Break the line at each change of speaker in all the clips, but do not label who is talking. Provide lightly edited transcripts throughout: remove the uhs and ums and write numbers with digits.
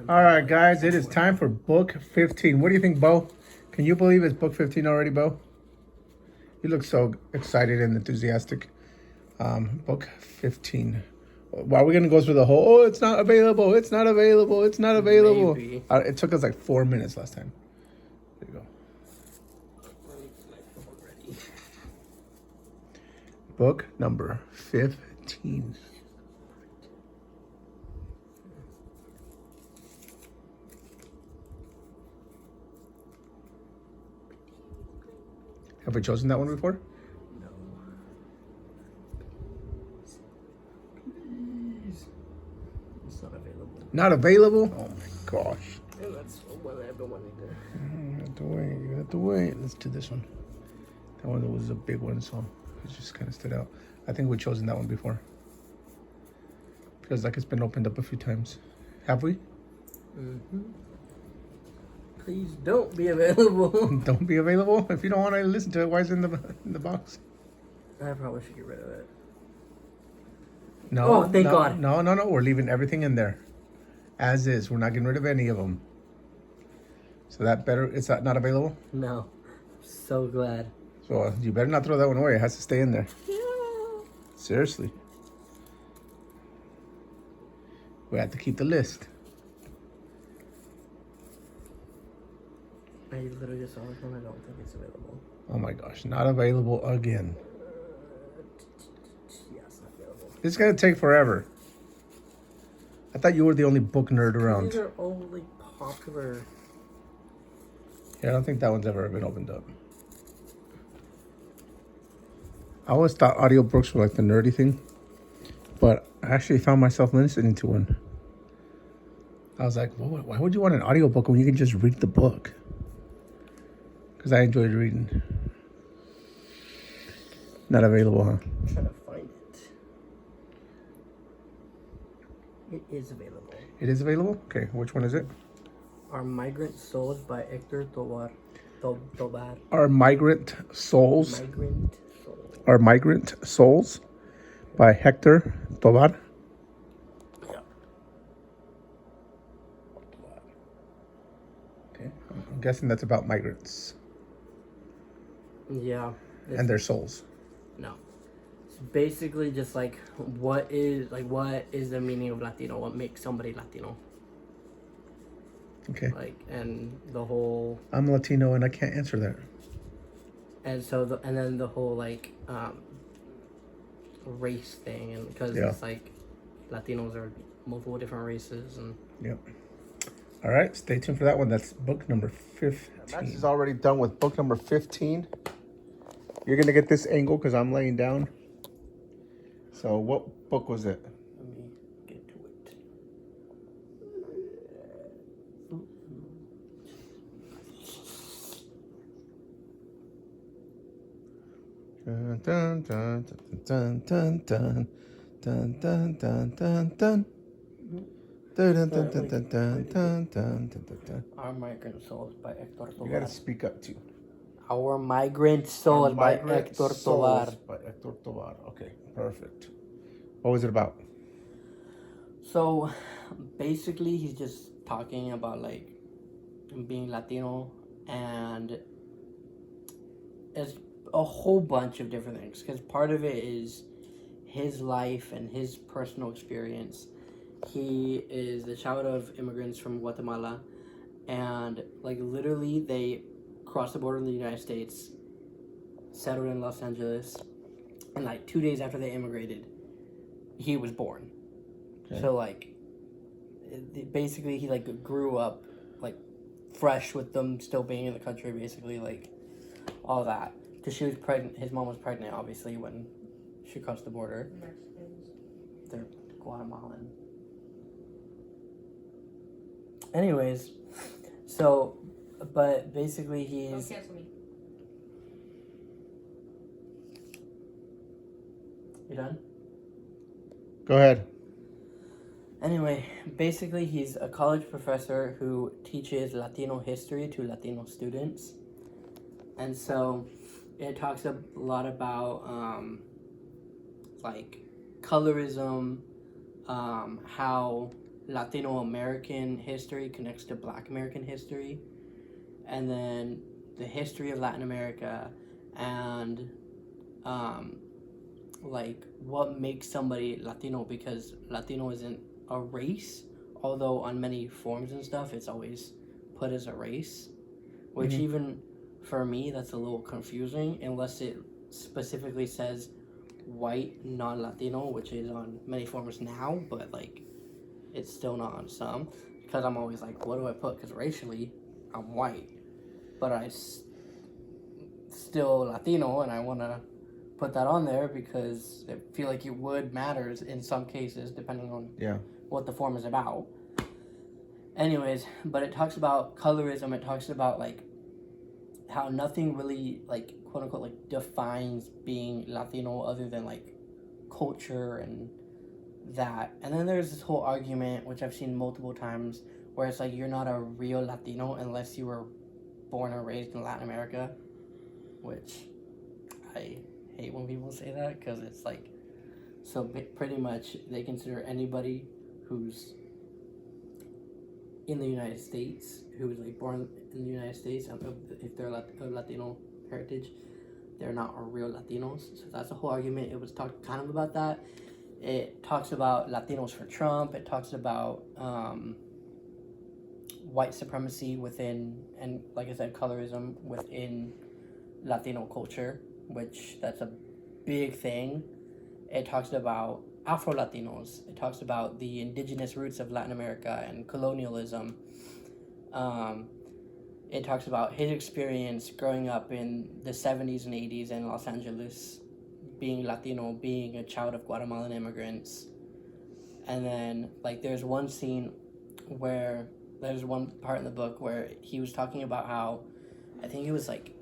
All right, guys, it is time for book 15. What do you think, Bo? Can you believe it's book 15 already, Bo? You look so excited and enthusiastic. Book 15. Why are we going to go through the whole, oh, it's not available, it's not available, it's not available?
Maybe.
It took us like 4 minutes last time. There you go. Book number 15. Have we chosen that one before?
No. Please. It's not available.
Not available? Oh my gosh.
Yeah, that's what I've been wanting to.
You have to wait. You have to wait. Let's do this one. That one was a big one, so it just kind of stood out. I think we've chosen that one before. Feels like it's been opened up a few times. Have we?
Mm-hmm. Please don't be available.
Don't be available? If you don't want to listen to it, why is it in the box?
I probably should get rid of it.
No.
Oh, thank
no,
God.
No. We're leaving everything in there. As is. We're not getting rid of any of them. So that better, it's not available?
No. So glad.
So you better not throw that one away. It has to stay in there.
Yeah.
Seriously. We have to keep the list.
I literally just saw this one. I don't think it's available.
Oh my gosh, not available again.
Yeah, it's not available.
It's gonna take forever. I thought you were the only book nerd around.
These are all like popular.
Yeah, I don't think that one's ever been opened up. I always thought audiobooks were like the nerdy thing, but I actually found myself listening to one. I was like, well, why would you want an audiobook when you can just read the book? Because I enjoyed reading. Not available, huh?
I'm trying to find it. It is available.
It is available? Okay, which one is it?
Our Migrant Souls by Hector Tobar. Tobar.
Our Migrant Souls.
Migrant Souls.
Our Migrant Souls by Hector Tobar.
Yeah.
Okay, I'm guessing that's about migrants
Yeah.
and their souls.
No. It's basically just like what is the meaning of Latino? What makes somebody Latino?
Okay.
Like, and the whole,
I'm Latino and I can't answer that.
and so then the whole like race thing, and because
Yeah.
it's like Latinos are multiple different races, and
Yep. All right, stay tuned for that one. That's book number 15. Max is already done with book number 15. You're going to get this angle because I'm laying down. So what book was it?
let me get to it.
Dun, dun, dun, dun, dun, dun, dun, dun, dun, dun, dun. Dun, dun, dun, dun, dun, dun, dun, dun, dun, dun.
Our Migrant Souls by Hector
You got
Tobar.
to speak up too.
Our Migrant Souls by
Migrant
Hector
Souls
Tobar.
by Hector Tobar. Okay, perfect. What was it about?
So basically, he's just talking about like being Latino, and it's a whole bunch of different things. Because part of it is his life and his personal experience. He is the child of immigrants from Guatemala, and like literally they crossed the border in the United States, settled in Los Angeles, and like 2 days after they immigrated, he was born.
Okay.
So like, basically he like grew up like fresh with them still being in the country, basically like all that. Because she was pregnant, his mom was pregnant obviously when she crossed the border.
Mexicans.
They're Guatemalan. Anyways, so, but basically
Don't
he's,
cancel me.
you done?
Go ahead.
Anyway, basically he's a college professor who teaches Latino history to Latino students. And so it talks a lot about like colorism, how Latino American history connects to Black American history, and then the history of Latin America, and like what makes somebody Latino, because Latino isn't a race, although on many forms and stuff it's always put as a race, which even for me that's a little confusing unless it specifically says white non-Latino, which is on many forms now, but like it's still not on some, because I'm always like, what do I put? Because racially I'm white, but still Latino, and I want to put that on there because I feel like it would matters in some cases depending on what the form is about. Anyways, but it talks about colorism. It talks about like how nothing really like quote unquote like defines being Latino other than like culture and that. And then there's this whole argument which I've seen multiple times where it's like you're not a real Latino unless you were born and raised in Latin America, which I hate when people say that, because it's like, so pretty much they consider anybody who's in the United States, who was like born in the United States, if they're of Latino heritage, they're not real Latinos. So that's a whole argument. It was talked kind of about that. It talks about Latinos for Trump. It talks about white supremacy within, and like I said, colorism within Latino culture, which that's a big thing. It talks about Afro-Latinos. It talks about the indigenous roots of Latin America and colonialism. It talks about his experience growing up in the 70s and 80s in Los Angeles, being Latino, being a child of Guatemalan immigrants. And then, like, there's one part in the book where he was talking about how, I think he was like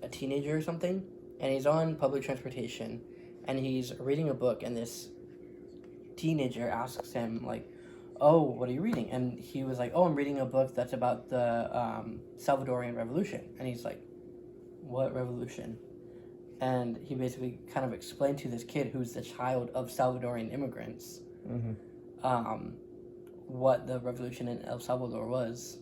a teenager or something, and he's on public transportation, and he's reading a book, and this teenager asks him like, oh, what are you reading? And he was like, oh, I'm reading a book that's about the Salvadorian Revolution. And he's like, what revolution? And he basically kind of explained to this kid who's the child of Salvadorian immigrants what the revolution in El Salvador was,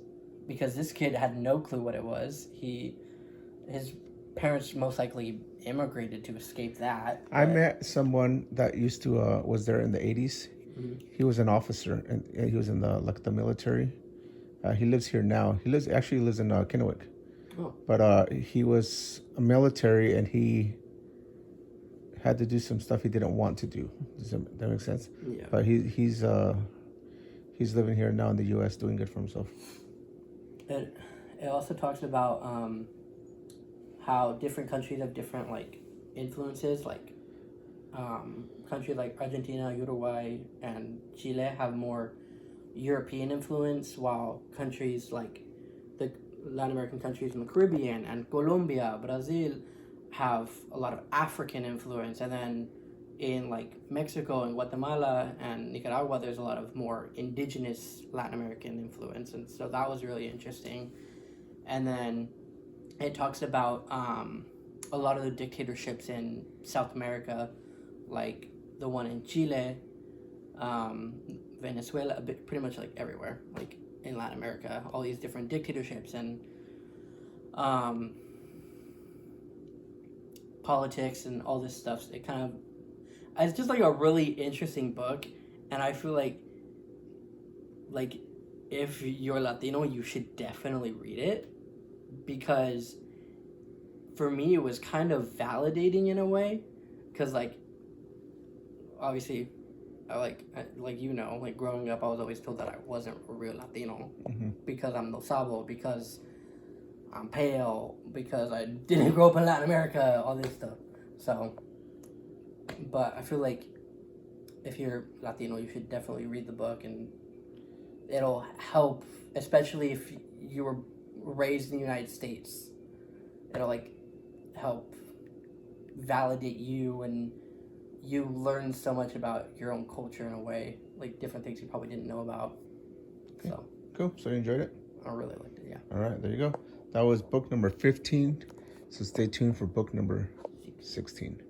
because this kid had no clue what it was. His parents most likely immigrated to escape that.
I met someone that used to was there in the 80s. He was an officer, and he was in the military. He lives here now. He lives in Kennewick.
Oh.
But he was a military, and he had to do some stuff he didn't want to do. Does that make sense?
Yeah.
But he's living here now in the U.S. doing good for himself.
It also talks about how different countries have different like influences, like countries like Argentina, Uruguay, and Chile have more European influence, while countries like the Latin American countries in the Caribbean and Colombia, Brazil have a lot of African influence, and then in like Mexico and Guatemala and Nicaragua, there's a lot of more indigenous Latin American influence, and so that was really interesting. And then it talks about a lot of the dictatorships in South America, like the one in Chile, Venezuela, pretty much like everywhere, like in Latin America, all these different dictatorships and politics and all this stuff. It's just like a really interesting book, and I feel like if you're Latino, you should definitely read it, because for me it was kind of validating in a way, because like obviously like growing up I was always told that I wasn't a real Latino because I'm no sabo, because I'm pale, because I didn't grow up in Latin America, all this stuff. So, but I feel like if you're Latino, you should definitely read the book, and it'll help, especially if you were raised in the United States. It'll like help validate you, and you learn so much about your own culture in a way, like different things you probably didn't know about. Okay. So
cool. So you enjoyed it?
I really liked it. Yeah.
All right, there you go. That was book number 15. So stay tuned for book number 16.